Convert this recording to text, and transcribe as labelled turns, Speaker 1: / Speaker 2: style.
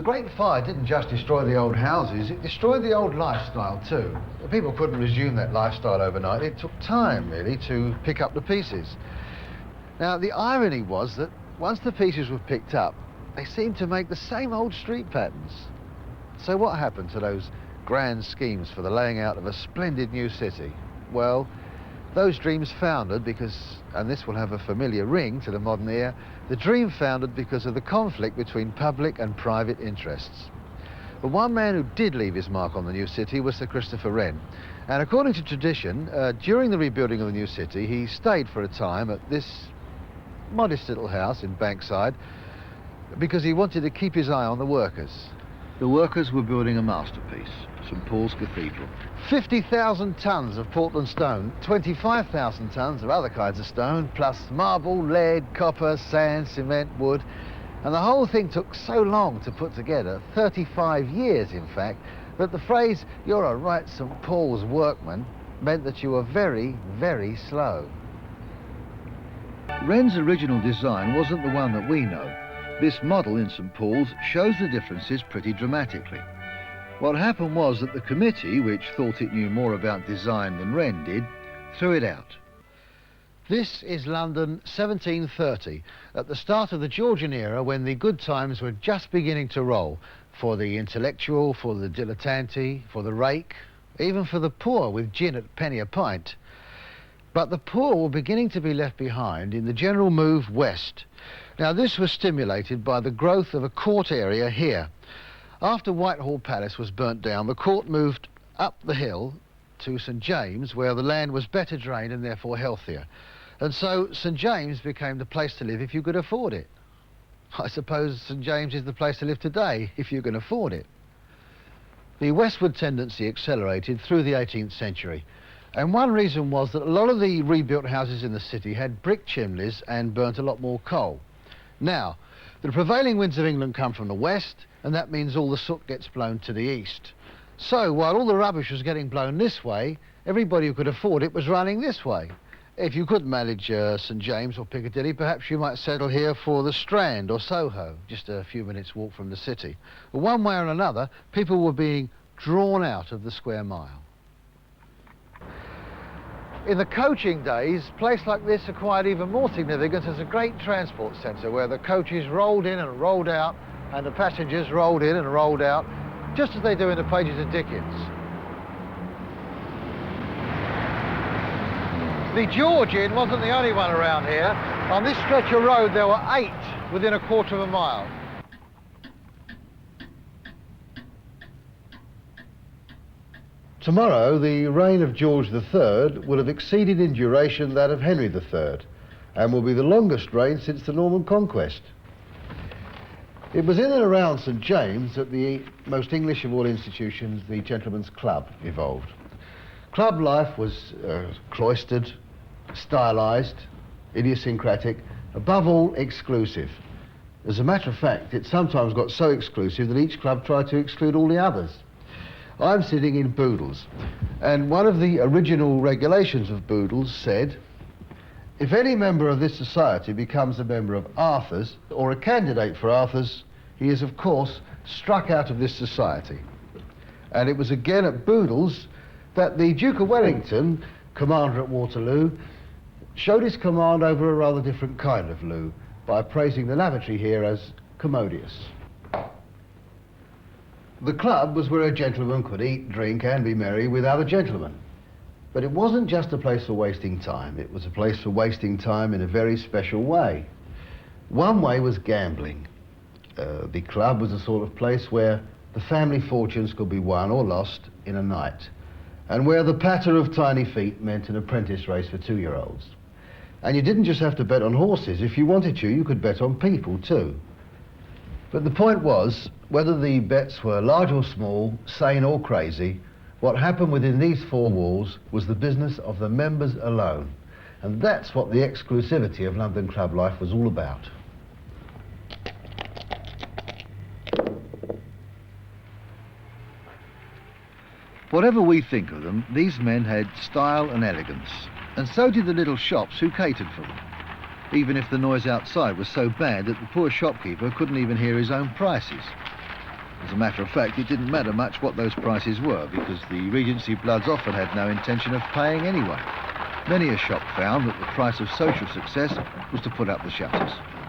Speaker 1: the Great Fire didn't just destroy the old houses, it destroyed the old lifestyle too. People couldn't resume that lifestyle overnight. It took time, really, to pick up the pieces. Now, the irony was that once the pieces were picked up, they seemed to make the same old street patterns. So what happened to those grand schemes for the laying out of a splendid new city? Well, those dreams foundered because, and this will have a familiar ring to the modern ear, the dream foundered because of the conflict between public and private interests. But one man who did leave his mark on the new city was Sir Christopher Wren. And according to tradition, during the rebuilding of the new city, he stayed for a time at this modest little house in Bankside because he wanted to keep his eye on the workers. The workers were building a masterpiece, St Paul's Cathedral. 50,000 tonnes of Portland stone, 25,000 tonnes of other kinds of stone, plus marble, lead, copper, sand, cement, wood. And the whole thing took so long to put together, 35 years in fact, that the phrase, "you're a right St Paul's workman," meant that you were very, very slow. Wren's original design wasn't the one that we know. This model in St Paul's shows the differences pretty dramatically. What happened was that the committee, which thought it knew more about design than Wren did, threw it out. This is London 1730, at the start of the Georgian era, when the good times were just beginning to roll, for the intellectual, for the dilettante, for the rake, even for the poor with gin at penny a pint. But the poor were beginning to be left behind in the general move west. Now, this was stimulated by the growth of a court area here. After Whitehall Palace was burnt down, the court moved up the hill to St James, where the land was better drained and therefore healthier. And so St James became the place to live if you could afford it. I suppose St James is the place to live today if you can afford it. The westward tendency accelerated through the 18th century. And one reason was that a lot of the rebuilt houses in the city had brick chimneys and burnt a lot more coal. Now, the prevailing winds of England come from the west, and that means all the soot gets blown to the east. So while all the rubbish was getting blown this way, everybody who could afford it was running this way. If you couldn't manage St James or Piccadilly, perhaps you might settle here for the Strand or Soho, just a few minutes' walk from the city. But one way or another, people were being drawn out of the square mile. In the coaching days, a place like this acquired even more significance as a great transport centre where the coaches rolled in and rolled out and the passengers rolled in and rolled out, just as they do in the pages of Dickens. The Georgian wasn't the only one around here. On this stretch of road there were 8 within a quarter of a mile. Tomorrow, the reign of George III will have exceeded in duration that of Henry III, and will be the longest reign since the Norman Conquest. It was in and around St James that the most English of all institutions, the Gentlemen's Club, evolved. Club life was cloistered, stylised, idiosyncratic, above all exclusive. As a matter of fact, it sometimes got so exclusive that each club tried to exclude all the others. I'm sitting in Boodle's, and one of the original regulations of Boodle's said, if any member of this society becomes a member of Arthur's or a candidate for Arthur's, he is of course struck out of this society. And it was again at Boodle's that the Duke of Wellington, commander at Waterloo, showed his command over a rather different kind of loo by praising the lavatory here as commodious. The club was where a gentleman could eat, drink and be merry with other gentlemen. But it wasn't just a place for wasting time, it was a place for wasting time in a very special way. One way was gambling. The club was a sort of place where the family fortunes could be won or lost in a night, and where the patter of tiny feet meant an apprentice race for 2-year-olds. And you didn't just have to bet on horses. If you wanted to, you could bet on people too. But the point was, whether the bets were large or small, sane or crazy, what happened within these 4 walls was the business of the members alone. And that's what the exclusivity of London club life was all about. Whatever we think of them, these men had style and elegance, and so did the little shops who catered for them, even if the noise outside was so bad that the poor shopkeeper couldn't even hear his own prices. As a matter of fact, it didn't matter much what those prices were, because the Regency bloods often had no intention of paying anyway. Many a shop found that the price of social success was to put up the shutters.